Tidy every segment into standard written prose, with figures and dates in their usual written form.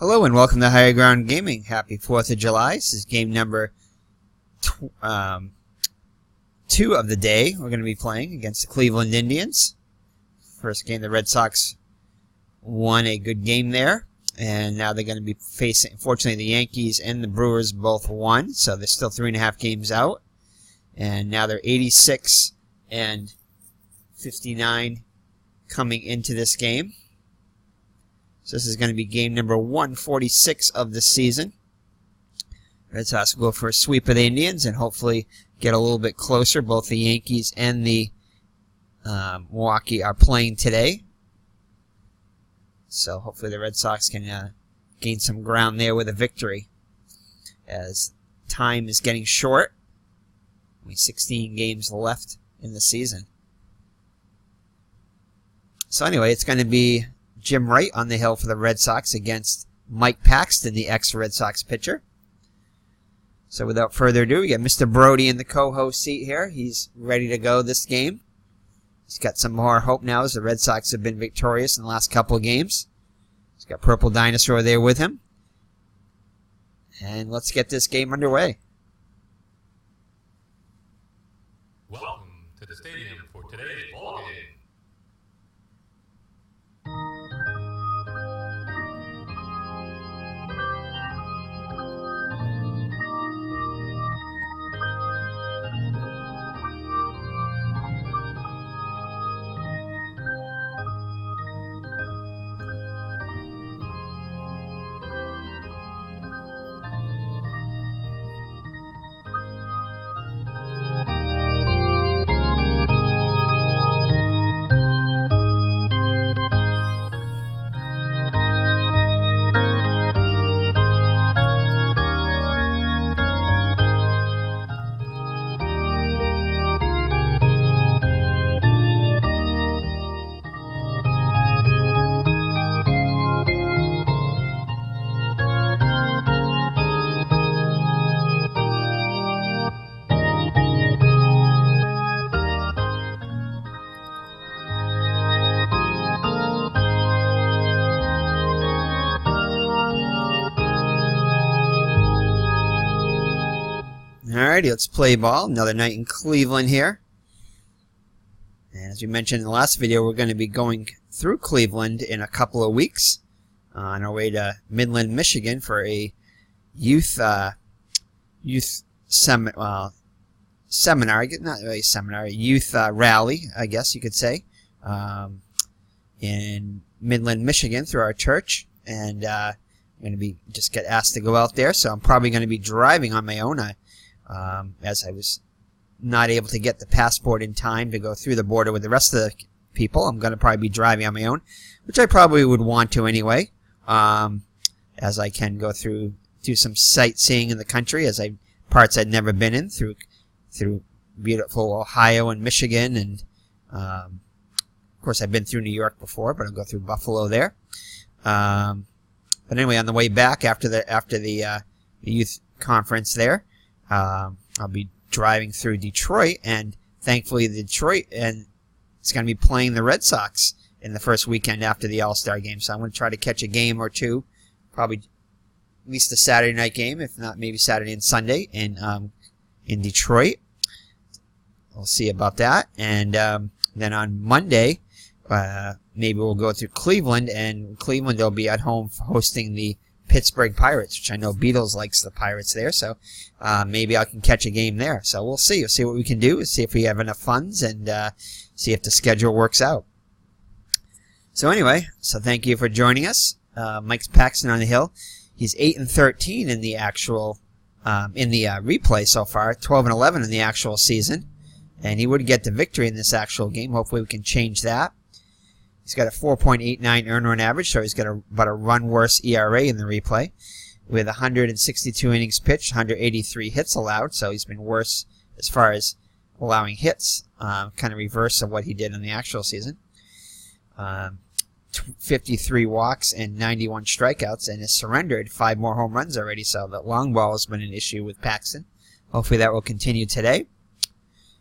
Hello and welcome to Higher Ground Gaming. Happy 4th of July. This is game number 2 of the day. We're going to be playing against the Cleveland Indians. First game, the Red Sox won a good game there. And now they're going to be facing, unfortunately, the Yankees and the Brewers both won. So they're still 3.5 games out. And now they're 86 and 59 coming into this game. So this is going to be game number 146 of the season. Red Sox will go for a sweep of the Indians and hopefully get a little bit closer. Both the Yankees and the Milwaukee are playing today. So hopefully the Red Sox can gain some ground there with a victory, as time is getting short. Only 16 games left in the season. So anyway, it's going to be Jim Wright on the hill for the Red Sox against Mike Paxton, the ex-Red Sox pitcher. So without further ado, we got Mr. Brody in the co-host seat here. He's ready to go this game. He's got some more hope now as the Red Sox have been victorious in the last couple of games. He's got Purple Dinosaur there with him. And let's get this game underway. Welcome to the stadium for today's ball game. Alrighty, let's play ball. Another night in Cleveland here. And as we mentioned in the last video, we're going to be going through Cleveland in a couple of weeks on our way to Midland, Michigan for a seminar, not really a seminar, youth rally, I guess you could say, in Midland, Michigan through our church. And I'm going to be just get asked to go out there, so I'm probably going to be driving on my own. As I was not able to get the passport in time to go through the border with the rest of the people, I'm going to probably be driving on my own, which I probably would want to anyway, as I can go do some sightseeing in the country, parts I'd never been in, through beautiful Ohio and Michigan, and of course I've been through New York before, but I'll go through Buffalo there. But anyway, on the way back after the youth conference there, I'll be driving through Detroit, and thankfully Detroit and it's going to be playing the Red Sox in the first weekend after the All-Star game. So I'm going to try to catch a game or two, probably at least a Saturday night game, if not maybe Saturday and Sunday in Detroit. We'll see about that. And then on Monday, maybe we'll go through Cleveland, and Cleveland will be at home hosting the Pittsburgh Pirates, which I know Beatles likes the Pirates there, so maybe I can catch a game there. So we'll see. We'll see what we can do. We'll see if we have enough funds, and see if the schedule works out. So anyway, so thank you for joining us. Mike Paxton on the hill. He's 8-13 in the actual replay so far, 12-11 in the actual season, and he would get the victory in this actual game. Hopefully we can change that. He's got a 4.89 earned run average, so he's got about a run worse ERA in the replay, with 162 innings pitched, 183 hits allowed, so he's been worse as far as allowing hits, kind of reverse of what he did in the actual season. 53 walks and 91 strikeouts, and has surrendered 5 more home runs already, so the long ball has been an issue with Paxton. Hopefully that will continue today.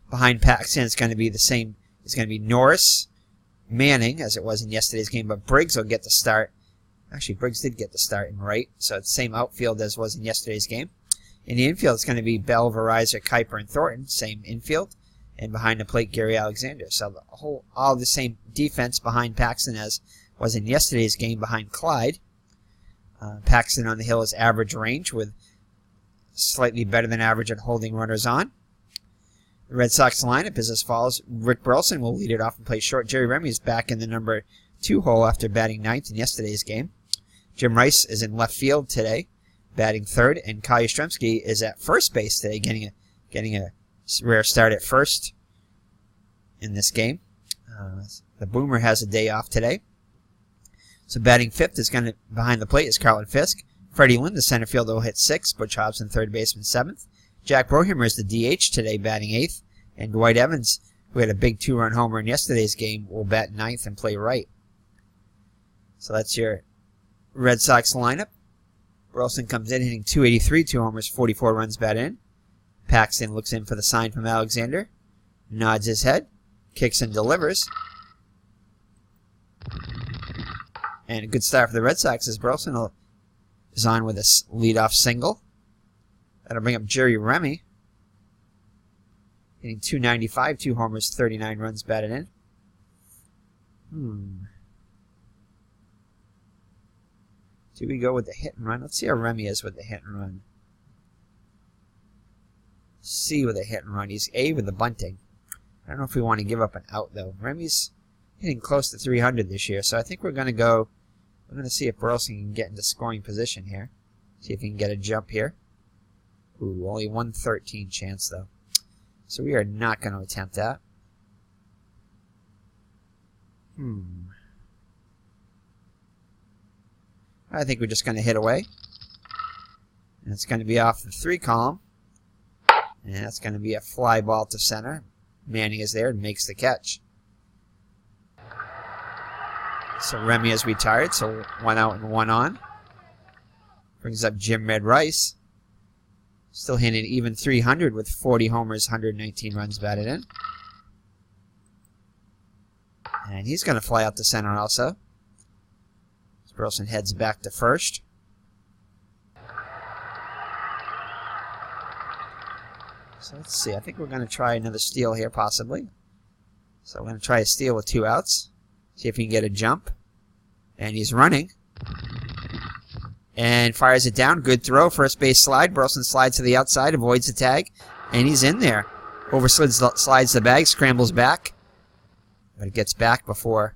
Behind Paxton, it's going to be the same. It's going to be Norris, Manning, as it was in yesterday's game, but Briggs will get the start Actually, Briggs did get the start in right, so it's the same outfield as was in yesterday's game. In the infield, it's going to be Bell, Verizon, Kuiper, and Thornton, same infield. And behind the plate, Gary Alexander. So all the same defense behind Paxton as was in yesterday's game behind Clyde. Paxton on the hill is average range with slightly better than average at holding runners on. The Red Sox lineup is as follows. Rick Burleson will lead it off and play short. Jerry Remy is back in the number 2 hole after batting 9th in yesterday's game. Jim Wright is in left field today, batting 3rd, and Kyle Yastrzemski is at first base today, getting a rare start at first in this game. The Boomer has a day off today. So batting 5th is going to behind the plate is Carlton Fisk. Freddie Lynn, the center fielder, will hit 6th. Butch Hobson, third baseman, 7th. Jack Broheimer is the DH today, batting 8th. And Dwight Evans, who had a big 2-run homer in yesterday's game, will bat 9th and play right. So that's your Red Sox lineup. Burleson comes in hitting .283, 2 homers, 44 runs batted in. Paxton looks in for the sign from Alexander. Nods his head. Kicks and delivers. And a good start for the Red Sox as Burleson is on with a leadoff single. That'll bring up Jerry Remy. Hitting .295, 2 homers, 39 runs batted in. Do we go with the hit and run? Let's see how Remy is with the hit and run. C with a hit and run. He's A with the bunting. I don't know if we want to give up an out, though. Remy's hitting close to 300 this year, so I think we're going to go... We're going to see if Burleson can get into scoring position here. See if he can get a jump here. Ooh, only 113 chance, though. So we are not going to attempt that. I think we're just going to hit away. And it's going to be off the 3 column. And that's going to be a fly ball to center. Manning is there and makes the catch. So Remy is retired, so 1 out and 1 on. Brings up Jim Red Rice. Still hitting even 300 with 40 homers, 119 runs batted in. And he's going to fly out to center also. Burleson heads back to first. So let's see. I think we're going to try another steal here, possibly. So we're going to try a steal with 2 outs. See if he can get a jump. And he's running. And fires it down. Good throw. First base slide. Burleson slides to the outside. Avoids the tag. And he's in there. Slides the bag. Scrambles back. But it gets back before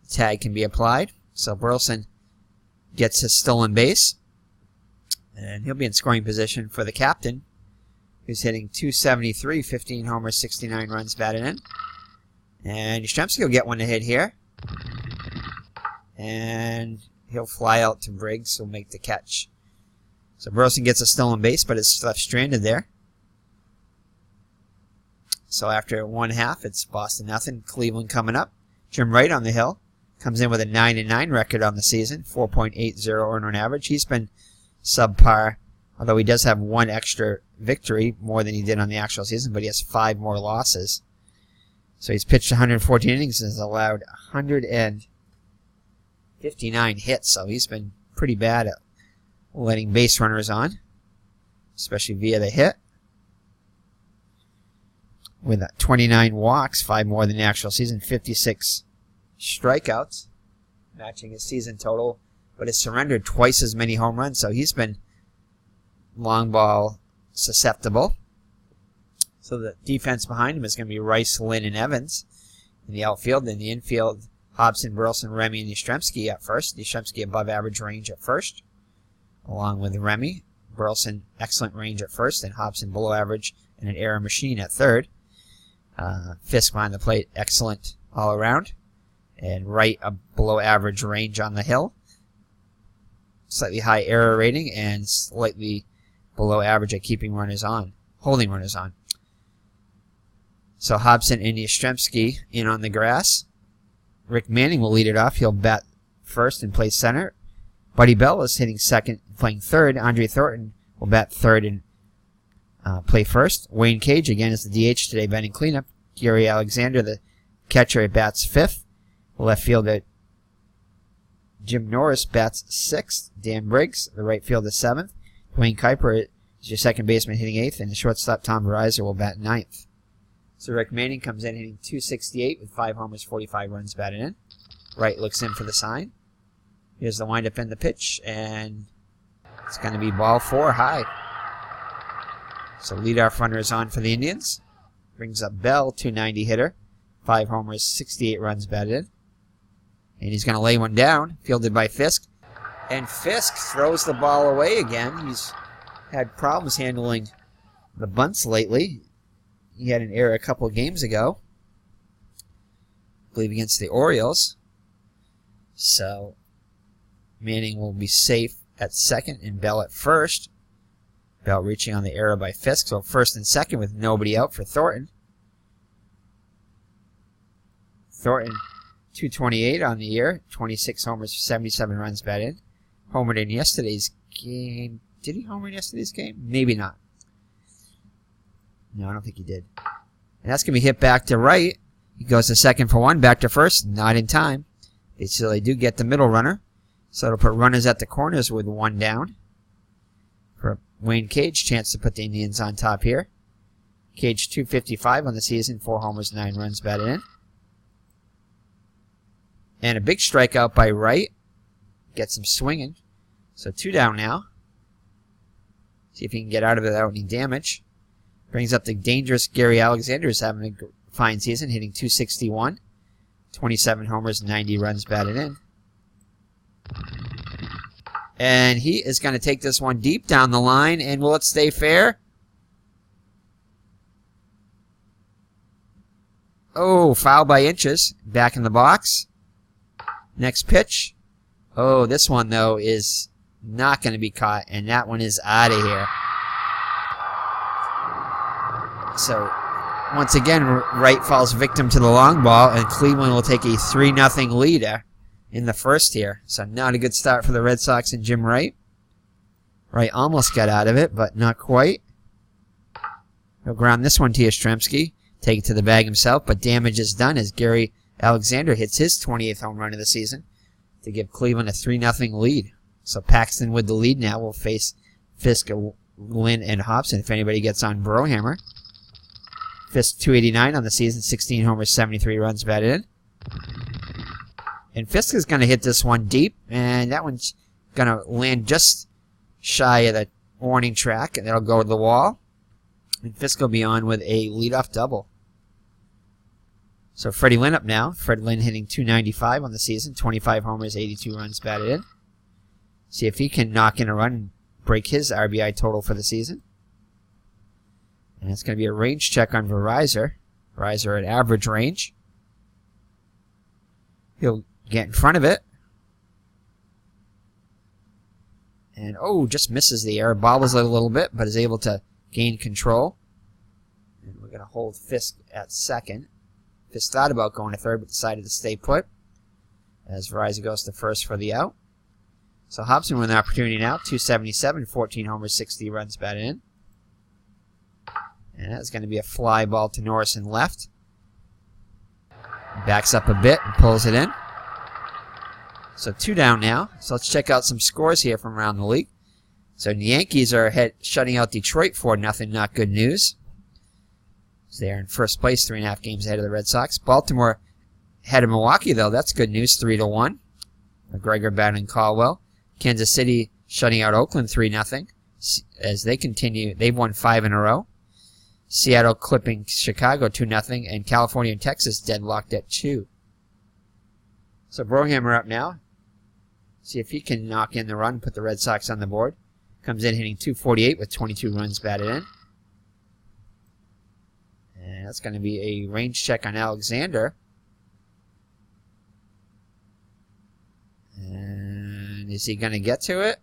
the tag can be applied. So Burleson gets his stolen base. And he'll be in scoring position for the captain, who's hitting .273, 15 homers, 69 runs batted in. And Yastrzemski will get one to hit here. And he'll fly out to Briggs, who'll make the catch. So Burleson gets a stolen base, but it's left stranded there. So after 1/2, it's Boston nothing. Cleveland coming up. Jim Wright on the hill. Comes in with a 9-9 record on the season, 4.80 earned run average. He's been subpar, although he does have 1 extra victory, more than he did on the actual season, but he has 5 more losses. So he's pitched 114 innings and has allowed 159 hits, so he's been pretty bad at letting base runners on, especially via the hit. With 29 walks, 5 more than the actual season, 56 strikeouts, matching his season total, but has surrendered twice as many home runs, so he's been long ball susceptible. So the defense behind him is going to be Rice, Lynn, and Evans in the outfield. In the infield, Hobson, Burleson, Remy, and Yastrzemski at first. Yastrzemski above average range at first, along with Remy. Burleson, excellent range at first, and Hobson below average and an error machine at third. Fisk behind the plate, excellent all around. And Wright, a below average range on the hill. Slightly high error rating and slightly below average at keeping runners on, holding runners on. So Hobson and Yastrzemski in on the grass. Rick Manning will lead it off. He'll bat first and play center. Buddy Bell is hitting second, playing third. Andre Thornton will bat third and play first. Wayne Cage, again, is the DH today, batting cleanup. Gary Alexander, the catcher, bats fifth. Left fielder Jim Norris bats 6th. Dan Briggs, the right fielder, 7th. Dwayne Kuiper is your second baseman, hitting 8th. And the shortstop, Tom Verizon, will bat 9th. So Rick Manning comes in hitting .268 with 5 homers, 45 runs batted in. Wright looks in for the sign. Here's the windup and the pitch, and it's going to be ball 4 high. So leadoff runner is on for the Indians. Brings up Bell, .290 hitter. 5 homers, 68 runs batted in. And he's going to lay one down, fielded by Fisk. And Fisk throws the ball away again. He's had problems handling the bunts lately. He had an error a couple of games ago, I believe against the Orioles. So Manning will be safe at second and Bell at first. Bell reaching on the error by Fisk, so first and second with nobody out for Thornton. Thornton, .228 on the year, 26 homers, 77 runs batted in. Homered in yesterday's game. Did he homer in yesterday's game? Maybe not. No, I don't think he did. And that's going to be hit back to Wright. He goes to second for 1, back to first, not in time. So they do get the middle runner. So it'll put runners at the corners with 1 down. For Wayne Cage, chance to put the Indians on top here. Cage .255 on the season, 4 homers, 9 runs batted in. And a big strikeout by Wright. Gets him swinging. So 2 down now. See if he can get out of it without any damage. Brings up the dangerous Gary Alexander, who's having a fine season, hitting .261. 27 homers, 90 runs batted in. And he is going to take this one deep down the line, and will it stay fair? Oh, foul by inches. Back in the box. Next pitch. Oh, this one, though, is not going to be caught, and that one is out of here. So, once again, Wright falls victim to the long ball, and Cleveland will take a 3-0 lead in the first here. So, not a good start for the Red Sox and Jim Wright. Wright almost got out of it, but not quite. He'll ground this one to Yastrzemski. Take it to the bag himself, but damage is done as Gary Alexander hits his 28th home run of the season to give Cleveland a 3-0 lead. So, Paxton with the lead now will face Fisk, Lynn, and Hobson if anybody gets on Brohammer. Fisk .289 on the season, 16 homers, 73 runs batted in. And Fisk is going to hit this one deep, and that one's going to land just shy of the warning track, and that'll go to the wall. And Fisk will be on with a leadoff double. So Freddie Lynn up now. Fred Lynn hitting .295 on the season, 25 homers, 82 runs batted in. See if he can knock in a run and break his RBI total for the season. And it's going to be a range check on Verizon. Verizon at average range. He'll get in front of it. And, oh, just misses the air. Bobbles it a little bit, but is able to gain control. And we're going to hold Fisk at second. Fisk thought about going to third, but decided to stay put. As Verizon goes to first for the out. So Hobson with an opportunity now. .277, 14 homers, 60 runs batted in. And that's going to be a fly ball to Norris in left. Backs up a bit and pulls it in. So 2 down now. So let's check out some scores here from around the league. So the Yankees are shutting out Detroit 4-0. Not good news. So they're in first place, 3.5 games ahead of the Red Sox. Baltimore ahead of Milwaukee, though. That's good news, 3-1. McGregor battling Caldwell. Kansas City shutting out Oakland 3-0. As they continue, they've won 5 in a row. Seattle clipping Chicago 2-0, and California and Texas deadlocked at 2. So Brohammer up now. See if he can knock in the run, put the Red Sox on the board. Comes in hitting .248 with 22 runs batted in. And that's going to be a range check on Alexander. And is he going to get to it?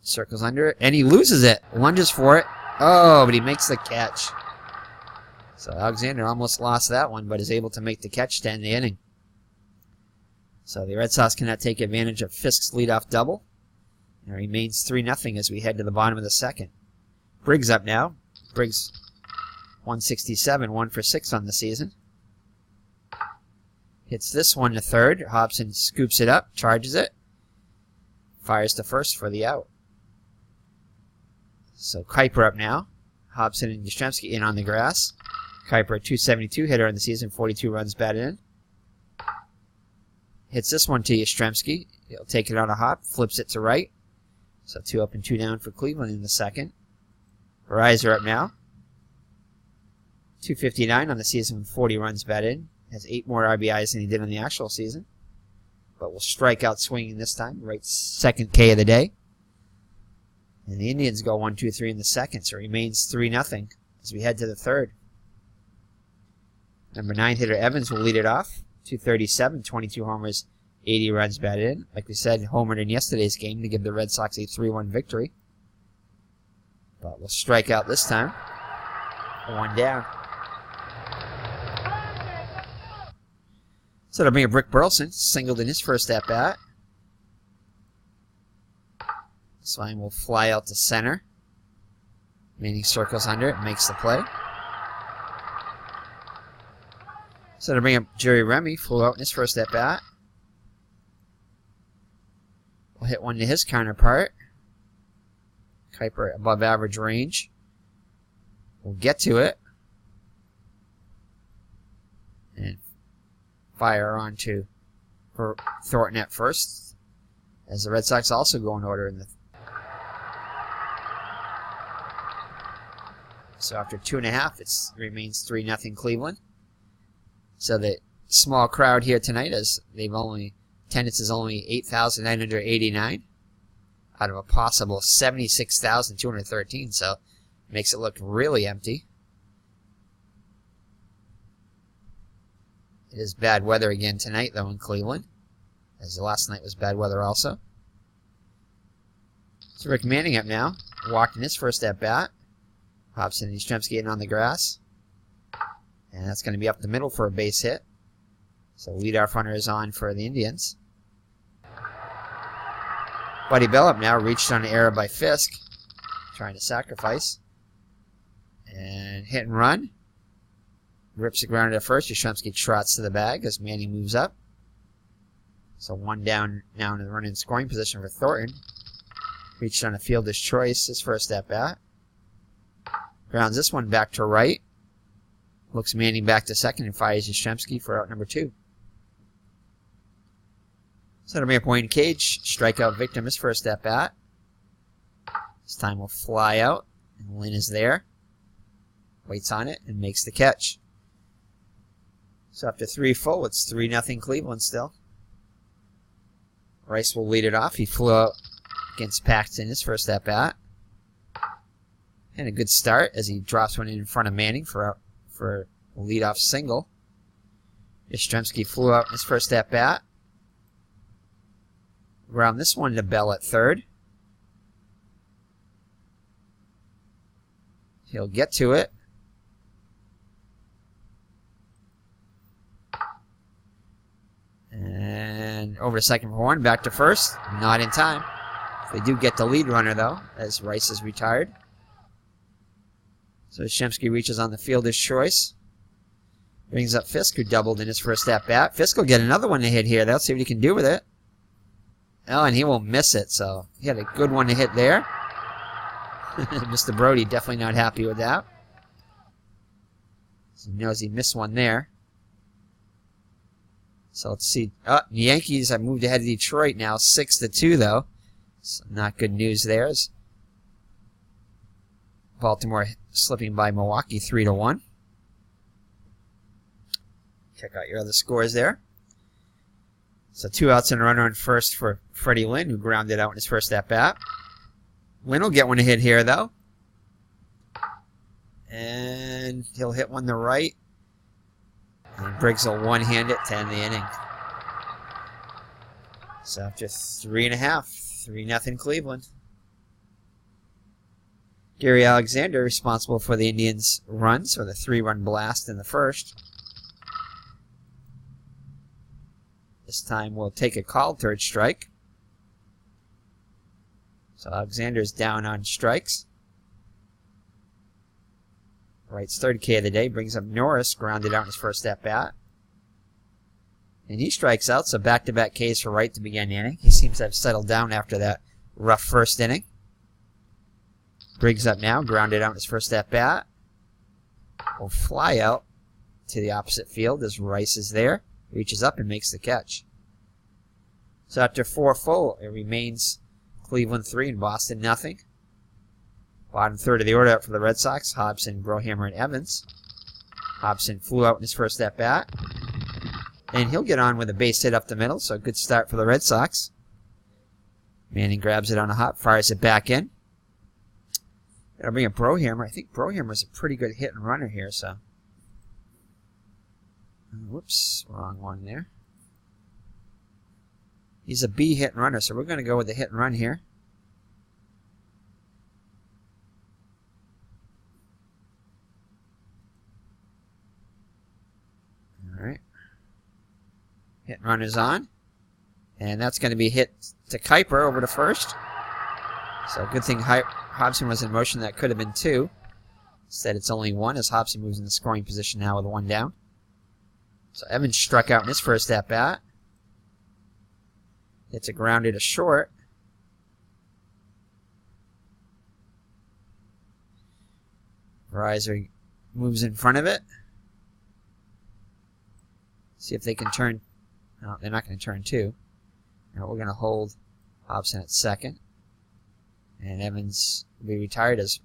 Circles under it, and he loses it. Lunges for it. Oh, but he makes the catch. So Alexander almost lost that one, but is able to make the catch to end the inning. So the Red Sox cannot take advantage of Fisk's leadoff double. It remains 3-0 as we head to the bottom of the second. Briggs up now. Briggs 167, 1 for 6 on the season. Hits this one to third. Hobson scoops it up, charges it. Fires to first for the out. So Kuiper up now. Hobson and Yastrzemski in on the grass. Kuiper, a .272 hitter in the season, 42 runs batted in. Hits this one to Yastrzemski. He'll take it on a hop, flips it to right. So 2 up and 2 down for Cleveland in the second. Reiser up now. .259 on the season with 40 runs batted in. Has 8 more RBIs than he did on the actual season. But will strike out swinging this time. Wright's second K of the day. And the Indians go 1-2-3 in the second, so it remains 3-0 as we head to the third. Number 9 hitter Evans will lead it off. .237, 22 homers, 80 runs batted in. Like we said, homered in yesterday's game to give the Red Sox a 3-1 victory. But will strike out this time. 1 down. So that'll bring up Rick Burleson, singled in his first at-bat. This line will fly out to center. Manning circles under it, makes the play. So to bring up Jerry Remy, flew out in his first at-bat. Will hit one to his counterpart. Kuiper above average range. We'll get to it. And fire on to Thornton at first. As the Red Sox also go in order in the... So after 2.5, it remains 3-0 Cleveland. So the small crowd here tonight, as attendance is only 8,989 out of a possible 76,213. So makes it look really empty. It is bad weather again tonight, though, in Cleveland, as last night was bad weather also. So Rick Manning up now, walked in his first at bat. Hobson and Yastrzemski in on the grass. And that's going to be up the middle for a base hit. So leadoff runner is on for the Indians. Buddy Bell up now, reached on an error by Fisk, trying to sacrifice. And hit and run. Rips the ground at first. Yastrzemski trots to the bag as Manning moves up. So 1 down now in the run in scoring position for Thornton. Reached on a fielder's choice, his first at bat. Grounds this one back to right. Looks Manning back to second and fires Yastrzemski for out number 2. So to make a point in cage, strikeout victim his first at bat. This time will fly out, and Lynn is there. Waits on it and makes the catch. So after 3 full, it's 3-0 Cleveland still. Rice will lead it off. He flew out against Paxton his first at bat. And a good start as he drops one in front of Manning for a leadoff single. Yastrzemski flew out his first at bat. Ground this one to Bell at third. He'll get to it. And over to second for 1, back to first. Not in time. They do get the lead runner, though, as Rice is retired. So Yastrzemski reaches on the fielder's choice. Brings up Fisk, who doubled in his first at-bat. Fisk will get another one to hit here. Let's see what he can do with it. Oh, and he will miss it, so he had a good one to hit there. Mr. Brody definitely not happy with that. So he knows he missed one there. So let's see. The Yankees have moved ahead of Detroit now, 6-2, though. So not good news there. Baltimore slipping by Milwaukee 3-1. Check out your other scores there. So 2 outs and a runner on first for Freddie Lynn, who grounded out in his first at-bat. Lynn will get one to hit here, though. And he'll hit one to right. And Briggs will one-hand it to end the inning. So after 3.5, 3-0 Cleveland. Gary Alexander responsible for the Indians' runs for the 3-run blast in the first. This time we'll take a called third strike. So Alexander's down on strikes. Wright's third K of the day brings up Norris, grounded out in his first at-bat. And he strikes out, so back-to-back Ks for Wright to begin the inning. He seems to have settled down after that rough first inning. Briggs up now, grounded out in his first at-bat. Will fly out to the opposite field as Rice is there. Reaches up and makes the catch. So after 4 full, it remains Cleveland 3 and Boston nothing. Bottom third of the order up for the Red Sox, Hobson, Brohamer, and Evans. Hobson flew out in his first at-bat. And he'll get on with a base hit up the middle, so a good start for the Red Sox. Manning grabs it on a hop, fires it back in. That'll bring up Brohamer. I think Brohamer's a pretty good hit and runner here, so. Whoops, wrong one there. He's a B hit and runner, so we're going to go with the hit and run here. All right. Hit and run is on. And that's going to be hit to Kuiper over to first. So good thing Hobson was in motion. That could have been 2. Instead, it's only 1 as Hobson moves in the scoring position now with 1 down. So Evans struck out in his first at-bat. It's a grounded to short. Riser moves in front of it. See if they can turn. No, they're not going to turn 2. Now we're going to hold Hobson at second. And Evans will be retired as.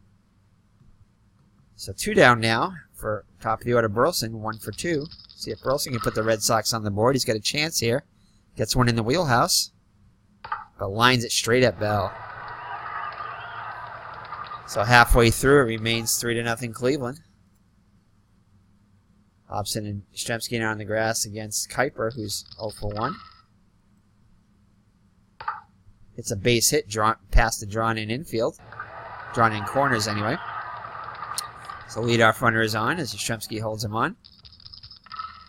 So 2 down now for top of the order Burleson, 1 for 2. See if Burleson can put the Red Sox on the board. He's got a chance here. Gets one in the wheelhouse. But lines it straight at Bell. So halfway through, it remains 3-0 Cleveland. Hobson and Yastrzemski are on the grass against Kuiper, who's 0 for 1. It's a base hit past the drawn-in infield. Drawn-in corners, anyway. So leadoff runner is on as Yastrzemski holds him on.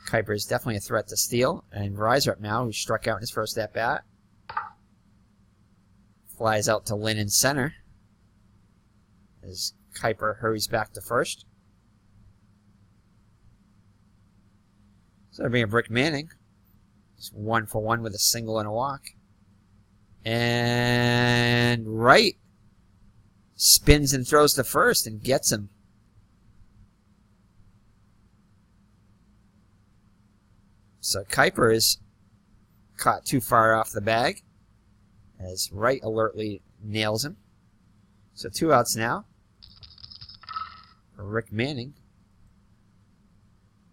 Kuiper is definitely a threat to steal. And Riser up now, who struck out in his first at-bat. Flies out to Lynn in center as Kuiper hurries back to first. So they're bringing Rick Manning. He's 1 for 1 with a single and a walk. And Wright spins and throws to first and gets him. So Kuiper is caught too far off the bag as Wright alertly nails him. So 2 outs now for Rick Manning.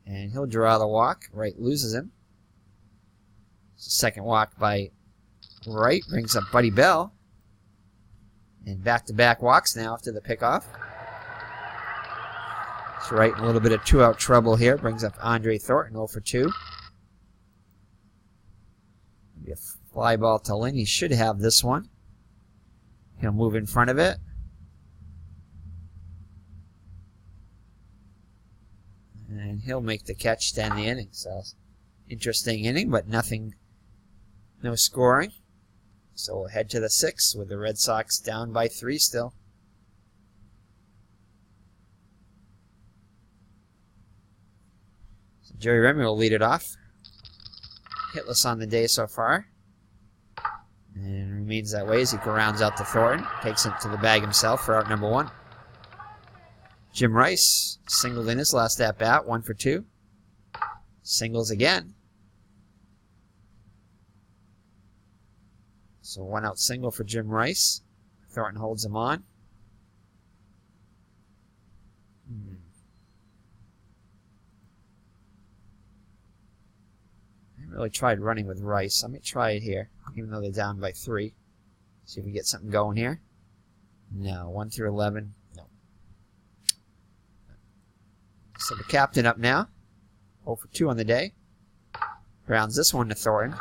And he'll draw the walk. Wright loses him. Second walk by Wright brings up Buddy Bell. And back-to-back walks now after the pickoff. So Wright in a little bit of 2-out trouble here. Brings up Andre Thornton, 0 for 2. Be a fly ball to Lynn. He should have this one. He'll move in front of it. And he'll make the catch to end the inning. So, interesting inning, but nothing, no scoring. So we'll head to the 6th with the Red Sox down by 3 still. So Jerry Remy will lead it off. Hitless on the day so far. And remains that way as he grounds out to Thornton. Takes it to the bag himself for out number 1. Jim Rice singled in his last at-bat, 1 for 2. Singles again. So 1-out single for Jim Rice. Thornton holds him on. I haven't really tried running with Rice. Let me try it here, even though they're down by 3. See if we get something going here. No, 1 through 11. No. So the captain up now. 0 for 2 on the day. Grounds this one to Thornton.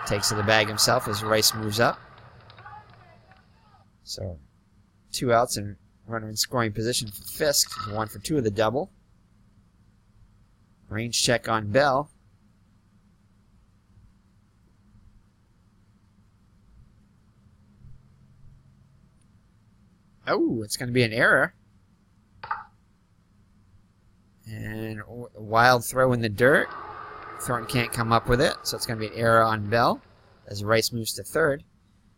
Takes to the bag himself as Rice moves up. So 2 outs and runner in scoring position for Fisk. 1 for 2 of the double. Range check on Bell. Oh, it's going to be an error. And a wild throw in the dirt. Thornton can't come up with it, so it's going to be an error on Bell as Rice moves to third.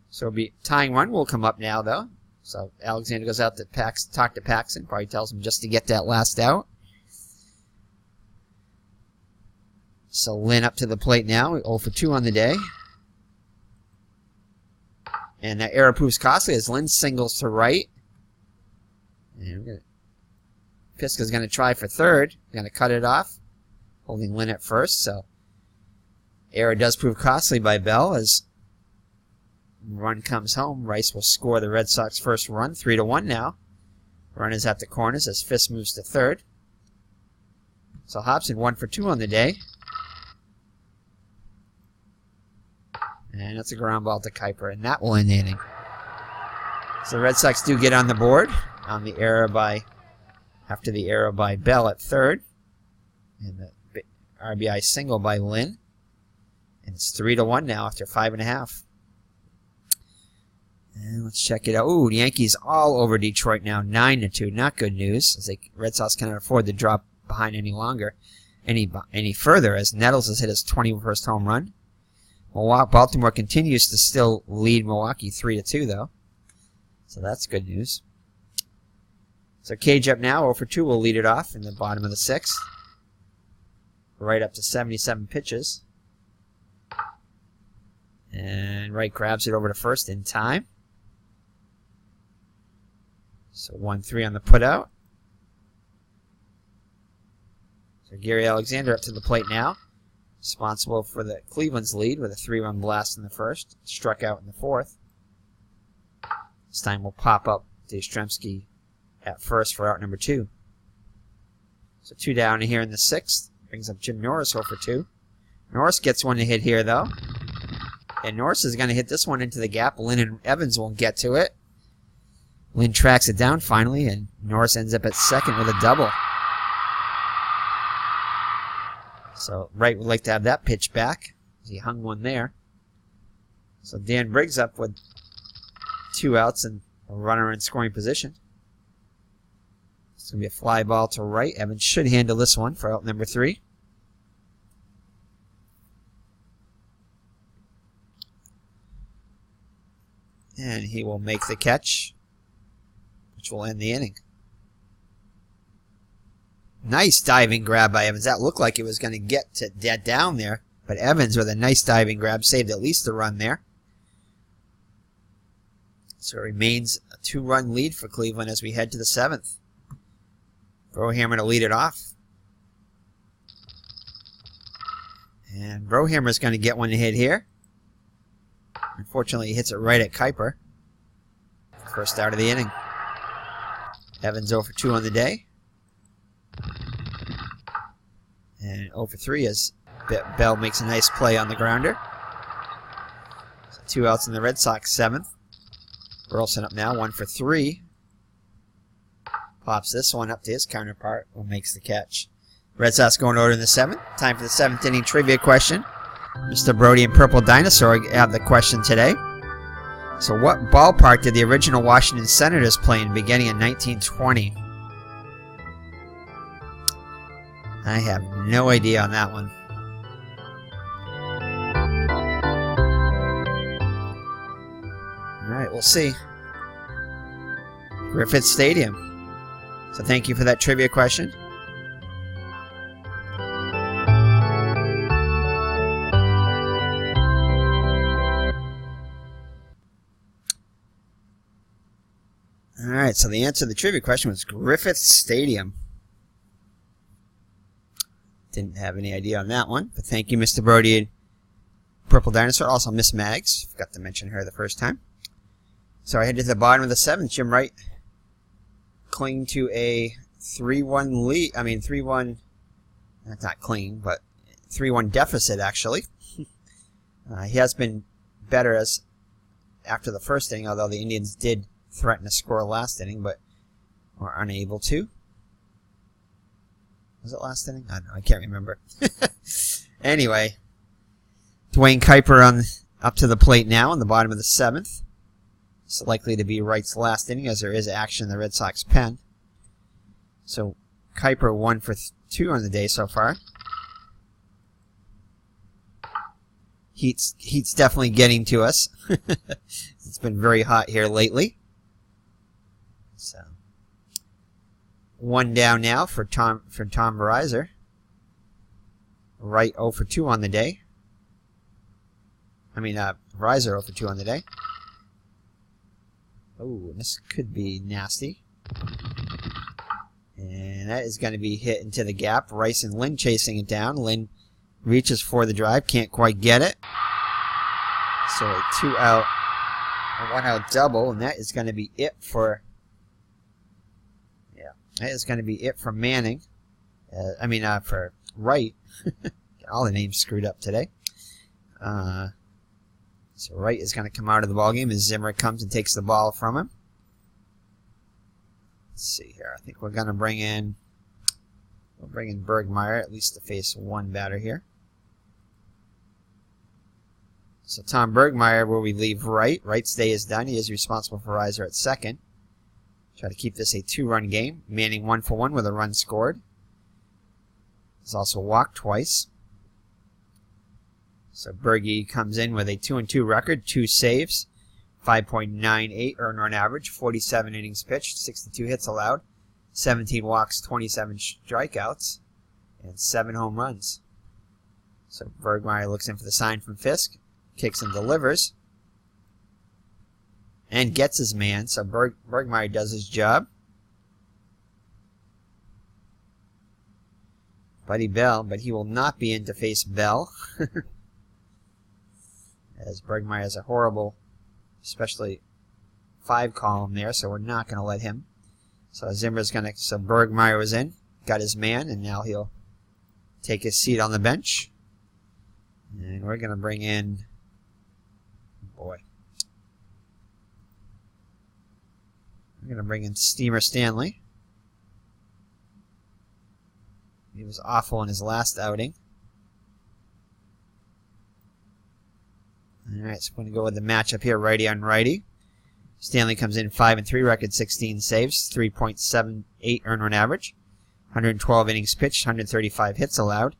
So it'll be tying run will come up now, though. So Alexander goes out to talk to Paxton. Probably tells him just to get that last out. So Lynn up to the plate now. 0 for 2 on the day. And that error proves costly as Lynn singles to right. And Piska's going to try for third. Going to cut it off. Holding Lynn at first. So error does prove costly by Bell as run comes home. Rice will score the Red Sox first run. 3-1 now. Run is at the corners as Fisk moves to third. So Hobson 1 for 2 on the day. And that's a ground ball to Kuiper, and that will end the inning. So the Red Sox do get on the board on the error after the error by Bell at third. And the RBI single by Lynn. And it's 3-1 now after 5.5. And let's check it out. Ooh, the Yankees all over Detroit now, 9-2. Not good news, as the Red Sox cannot afford to drop behind any longer, any further, as Nettles has hit his 21st home run. Baltimore continues to still lead Milwaukee 3-2, though. So that's good news. So Cage up now, 0 for 2 will lead it off in the bottom of the 6th. Right up to 77 pitches. And Wright grabs it over to first in time. So 1-3 on the putout. So Gary Alexander up to the plate now. Responsible for the Cleveland's lead with a 3-run blast in the first. Struck out in the fourth. This time we'll pop up Yastrzemski at first for out number 2. So 2 down here in the 6th. Brings up Jim Norris 0 for 2. Norris gets one to hit here, though. And Norris is going to hit this one into the gap. Lynn and Evans won't get to it. Lynn tracks it down finally, and Norris ends up at second with a double. So Wright would like to have that pitch back. He hung one there. So Dan Briggs up with 2 outs and a runner in scoring position. It's going to be a fly ball to Wright. Evans should handle this one for out number 3. And he will make the catch, which will end the inning. Nice diving grab by Evans. That looked like it was going to get to dead down there. But Evans with a nice diving grab saved at least a run there. So it remains a 2-run lead for Cleveland as we head to the 7th. Brohammer to lead it off. And Brohammer's going to get one to hit here. Unfortunately, he hits it right at Kuiper. First out of the inning. Evans 0 for 2 on the day. And 0 for 3 as Bell makes a nice play on the grounder. So 2 outs in the Red Sox 7th. Burleson up now, 1 for 3. Pops this one up to his counterpart, who makes the catch. Red Sox going to order in the 7th. Time for the 7th inning trivia question. Mr. Brody and Purple Dinosaur have the question today. So what ballpark did the original Washington Senators play in beginning in 1920? I have no idea on that one. Alright, we'll see. Griffith Stadium. So thank you for that trivia question. Alright, so the answer to the trivia question was Griffith Stadium. Didn't have any idea on that one, but thank you, Mr. Brody and Purple Dinosaur. Also, Miss Mags. Forgot to mention her the first time. So I headed to the bottom of the 7th. Jim Wright clinging to a 3-1 lead. I mean, 3-1. That's not clean, but 3-1 deficit, actually. He has been better as after the first inning, although the Indians did threaten to score last inning, but were unable to. Was it last inning? I don't know. I can't remember. Anyway, Dwayne Kuiper up to the plate now in the bottom of the 7th. It's likely to be Wright's last inning as there is action in the Red Sox pen. So Kuiper 1 for 2 on the day so far. Heat's definitely getting to us. It's been very hot here lately. So 1 down now for Tom Reiser. Wright 0 for 2 on the day. Reiser 0 for 2 on the day. Oh, this could be nasty. And that is going to be hit into the gap. Rice and Lynn chasing it down. Lynn reaches for the drive, can't quite get it. So a 2-out, a 1-out double, and that is going to be it for. Yeah, that is going to be it for Manning. For Wright. All the names screwed up today. So Wright is going to come out of the ballgame as Zimmer comes and takes the ball from him. Let's see here. I think we're going to bring in Bergmeyer, at least to face one batter here. So Tom Bergmeyer will relieve Wright. Wright's day is done. He is responsible for Reiser at second. Try to keep this a 2-run game. Manning 1 for 1 with a run scored. He's also walked twice. So Bergie comes in with a 2-2 record, 2 saves, 5.98 earned run average, 47 innings pitched, 62 hits allowed, 17 walks, 27 strikeouts, and 7 home runs. So Bergmeyer looks in for the sign from Fisk, kicks and delivers, and gets his man. So Bergmeyer does his job. Buddy Bell, but he will not be in to face Bell. As Bergmeyer has a horrible, especially 5 column there, so we're not going to let him. So Bergmeyer was in, got his man, and now he'll take his seat on the bench. And we're going to bring in, we're going to bring in Steamer Stanley. He was awful in his last outing. Alright, so we're going to go with the matchup here, righty on righty. Stanley comes in 5-3, record 16 saves, 3.78 earned run average, 112 innings pitched, 135 hits allowed,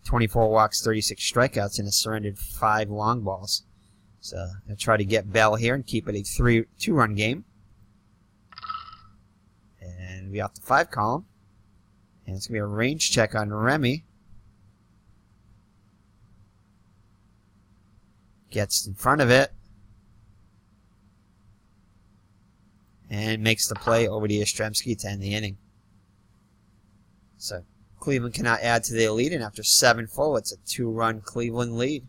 24 walks, 36 strikeouts, and has surrendered 5 long balls. So I'll try to get Bell here and keep it a 2-run game. And we off the 5 column. And it's going to be a range check on Remy. Gets in front of it. And makes the play over to Yastrzemski to end the inning. So Cleveland cannot add to their lead, and after 7 full, it's a 2-run Cleveland lead.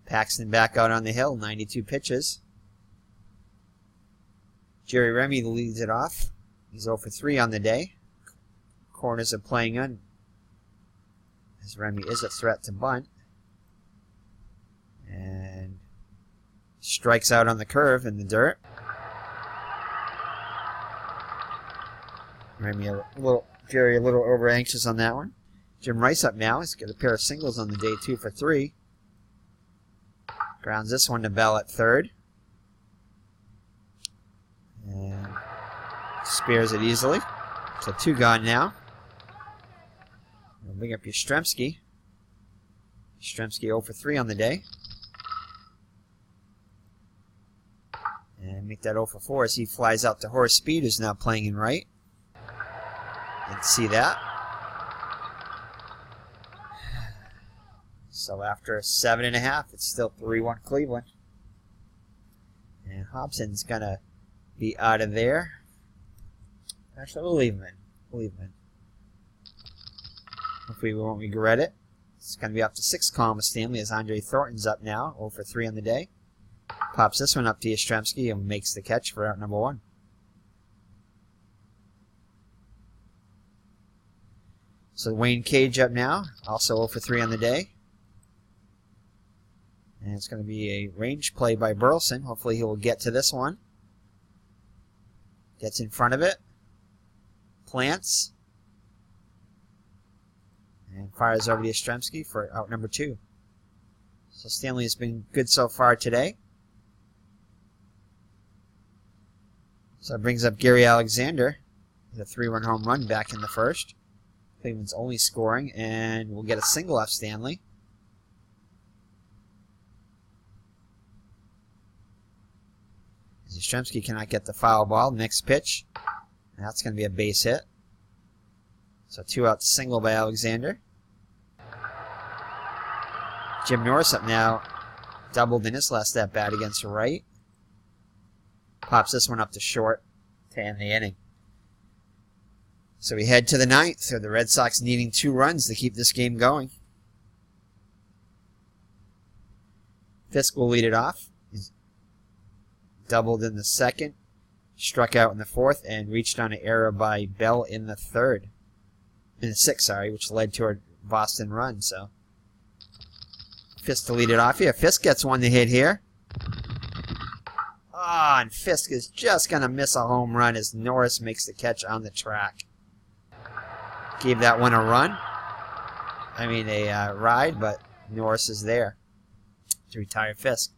Paxton back out on the hill, 92 pitches. Jerry Remy leads it off. He's 0 for 3 on the day. Corners are playing on, as Remy is a threat to bunt. And strikes out on the curve in the dirt. Jerry a little over anxious on that one. Jim Wright's up now. He's got a pair of singles on the day, 2 for 3. Grounds this one to Bell at third. And spares it easily. So 2 gone now. We'll bring up Yastrzemski. Yastrzemski 0 for 3 on the day. And make that 0 for 4 as he flies out to Horace Speed, who's now playing in right. Didn't see that. So after 7.5, it's still 3-1 Cleveland. And Hobson's going to be out of there. Actually, we'll leave him in. Hopefully we won't regret it. It's going to be up to 6 column with Stanley as Andre Thornton's up now, 0 for 3 on the day. Pops this one up to Yastrzemski and makes the catch for out number 1. So Wayne Cage up now, also 0 for 3 on the day. And it's going to be a range play by Burleson. Hopefully he will get to this one. Gets in front of it. Plants. And fires over to Yastrzemski for out number 2. So Stanley has been good so far today. So it brings up Gary Alexander with a 3-run home run back in the first. Cleveland's only scoring, and we'll get a single off Stanley. Yastrzemski cannot get the foul ball. Next pitch. That's going to be a base hit. So 2 out single by Alexander. Jim Norris up now. Doubled in his last at bat against Wright. Pops this one up to short to end the inning. So we head to the 9th, with the Red Sox needing 2 runs to keep this game going. Fisk will lead it off. He's doubled in the 2nd, struck out in the 4th, and reached on an error by Bell in the 3rd. In the 6th, sorry, which led to a Boston run. So Fisk to lead it off here. Fisk gets one to hit here. And Fisk is just going to miss a home run as Norris makes the catch on the track. Gave that one a run. A ride, but Norris is there to retire Fisk.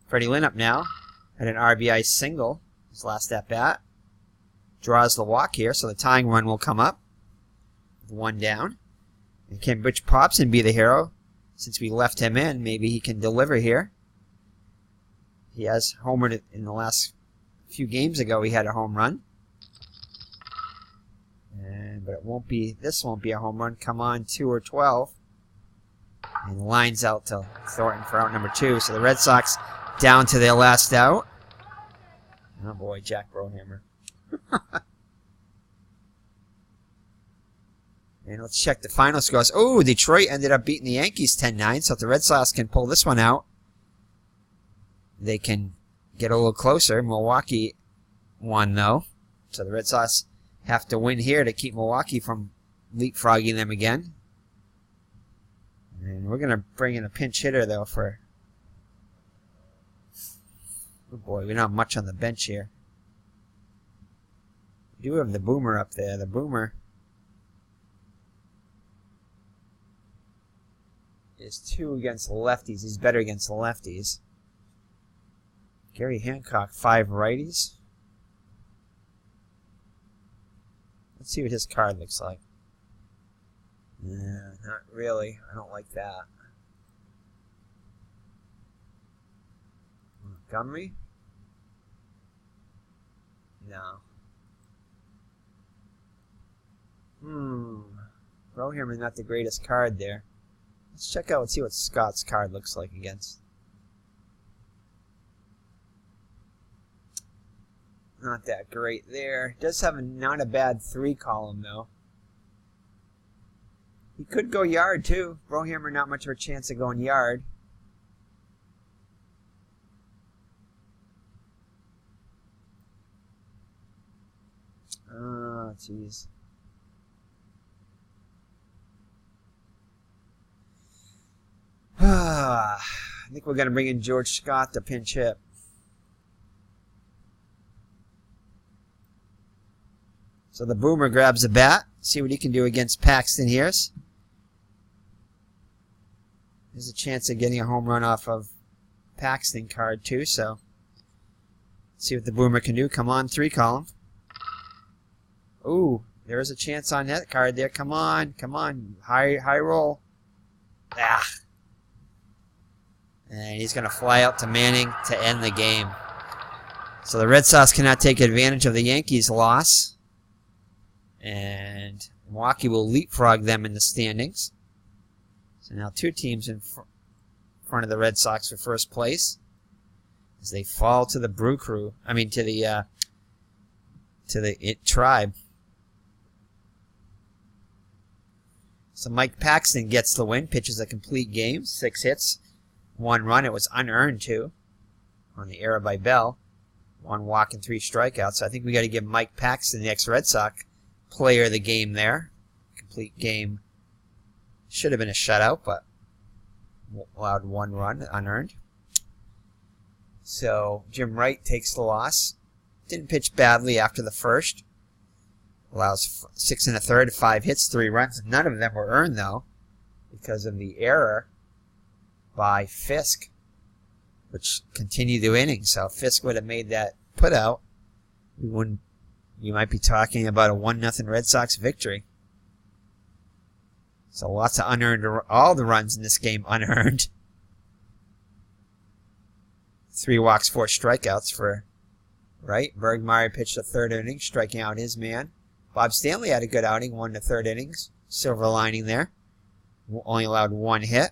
Freddie Lynn up now. Had an RBI single his last at bat. Draws the walk here, so the tying run will come up. 1 down. And can Butch Popson be the hero? Since we left him in, maybe he can deliver here. He has homered in the last few games ago. He had a home run. But this won't be a home run. Come on, 2 or 12. And lines out to Thornton for out number 2. So the Red Sox down to their last out. Oh boy, Jack Brohammer. And let's check the final scores. Oh, Detroit ended up beating the Yankees 10-9. So if the Red Sox can pull this one out, they can get a little closer. Milwaukee won, though. So the Red Sox have to win here to keep Milwaukee from leapfrogging them again. And we're going to bring in a pinch hitter, though, for... Oh, boy, we don't have much on the bench here. We do have the Boomer up there. The Boomer is 2 against lefties. He's better against lefties. Gary Hancock, 5 righties. Let's see what his card looks like. Nah, not really. I don't like that. Montgomery? No. Brohammer, not the greatest card there. Let's check out and see what Scott's card looks like against. Not that great there. Does have not a bad 3 column, though. He could go yard, too. Brohammer, not much of a chance of going yard. Oh, jeez. I think we're going to bring in George Scott to pinch hit. So the Boomer grabs a bat. See what he can do against Paxton here. There's a chance of getting a home run off of Paxton card too. So let's see what the Boomer can do. Come on, 3 column. Ooh, there's a chance on that card there. Come on, come on. High roll. Ah. And he's going to fly out to Manning to end the game. So the Red Sox cannot take advantage of the Yankees' loss. And Milwaukee will leapfrog them in the standings. So now 2 teams in front of the Red Sox for first place as they fall to the Brew Crew. I mean, to the Tribe. So Mike Paxton gets the win, pitches a complete game, 6 hits, 1 run. It was unearned too, on the error by Bell. 1 walk and 3 strikeouts. So I think we got to give Mike Paxton, the ex-Red Sox, player of the game there. Complete game. Should have been a shutout, but allowed 1 run, unearned. So Jim Wright takes the loss. Didn't pitch badly after the first. Allows 6 1/3, 5 hits, 3 runs. None of them were earned, though, because of the error by Fisk, which continued the inning. So if Fisk would have made that put out, you might be talking about a 1-0 Red Sox victory. So lots of unearned, all the runs in this game unearned. 3 walks, 4 strikeouts for Right? Bergmeyer pitched the third inning, striking out his man. Bob Stanley had a good outing, won the third innings. Silver lining there. Only allowed one hit.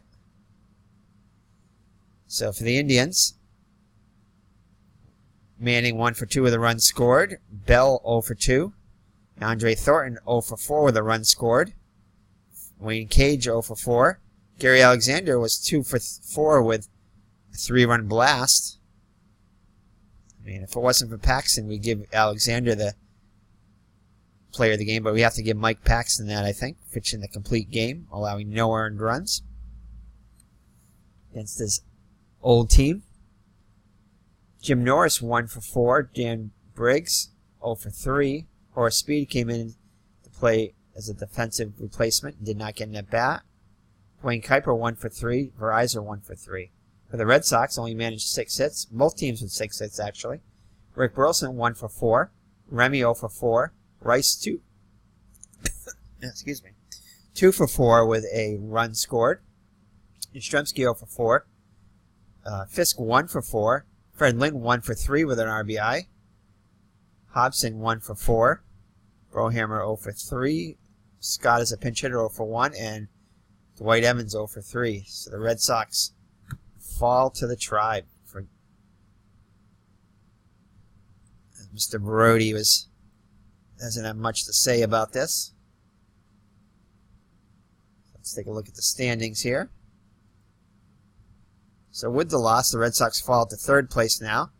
So for the Indians, Manning 1 for 2 with a run scored. Bell 0 for 2. Andre Thornton 0 for 4 with a run scored. Wayne Cage 0 for 4. Gary Alexander was 2 for 4 with a 3-run blast. I mean, if it wasn't for Paxton, we'd give Alexander the player of the game, but we have to give Mike Paxton that, I think, pitching the complete game, allowing no earned runs against his old team. Jim Norris 1 for 4. Dan Briggs 0 for 3. Horace Speed came in to play as a defensive replacement and did not get an at-bat. Wayne Kuiper 1 for 3. Verizon 1 for 3. For the Red Sox, only managed 6 hits. Both teams with 6 hits, actually. Rick Burleson 1 for 4. Remy 0 for 4. Rice 2. Excuse me. 2 for 4 with a run scored. Yastrzemski 0 for 4. Fisk 1 for 4. Fred Lynn 1 for 3 with an RBI. Hobson 1 for 4. Brohammer 0 for 3. Scott is a pinch hitter 0 for 1. And Dwight Evans 0 for 3. So the Red Sox fall to the Tribe. Mr. Brody doesn't have much to say about this. Let's take a look at the standings here. So with the loss, the Red Sox fall to third place now.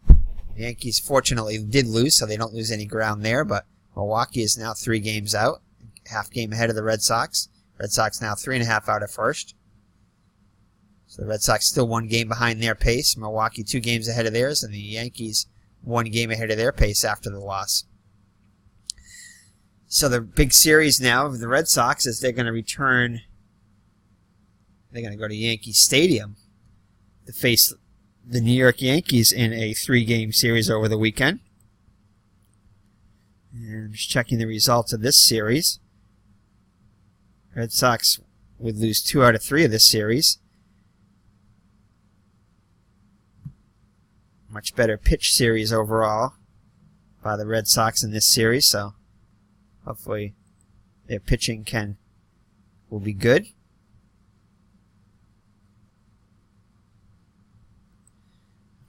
The Yankees fortunately did lose, so they don't lose any ground there, but Milwaukee is now 3 games out, half game ahead of the Red Sox. Red Sox now 3.5 out of first. So the Red Sox still 1 game behind their pace. Milwaukee 2 games ahead of theirs, and the Yankees 1 game ahead of their pace after the loss. So the big series now of the Red Sox is they're going to return. They're going to go to Yankee Stadium to face the New York Yankees in a 3-game series over the weekend. And I'm just checking the results of this series. Red Sox would lose 2 out of 3 of this series. Much better pitch series overall by the Red Sox in this series, so hopefully their pitching will be good.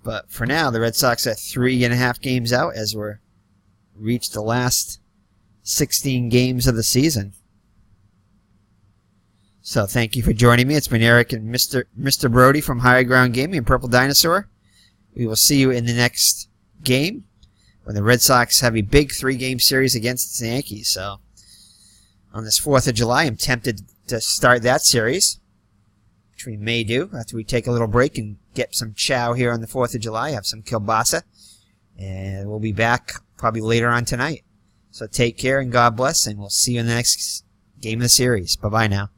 But for now, the Red Sox are 3.5 games out as we're reached the last 16 games of the season. So thank you for joining me. It's been Eric and Mr. Brody from Higher Ground Gaming and Purple Dinosaur. We will see you in the next game when the Red Sox have a big 3-game series against the Yankees. So on this 4th of July, I'm tempted to start that series, which we may do after we take a little break and get some chow here on the 4th of July, have some kielbasa, and we'll be back probably later on tonight. So take care and God bless, and we'll see you in the next game of the series. Bye-bye now.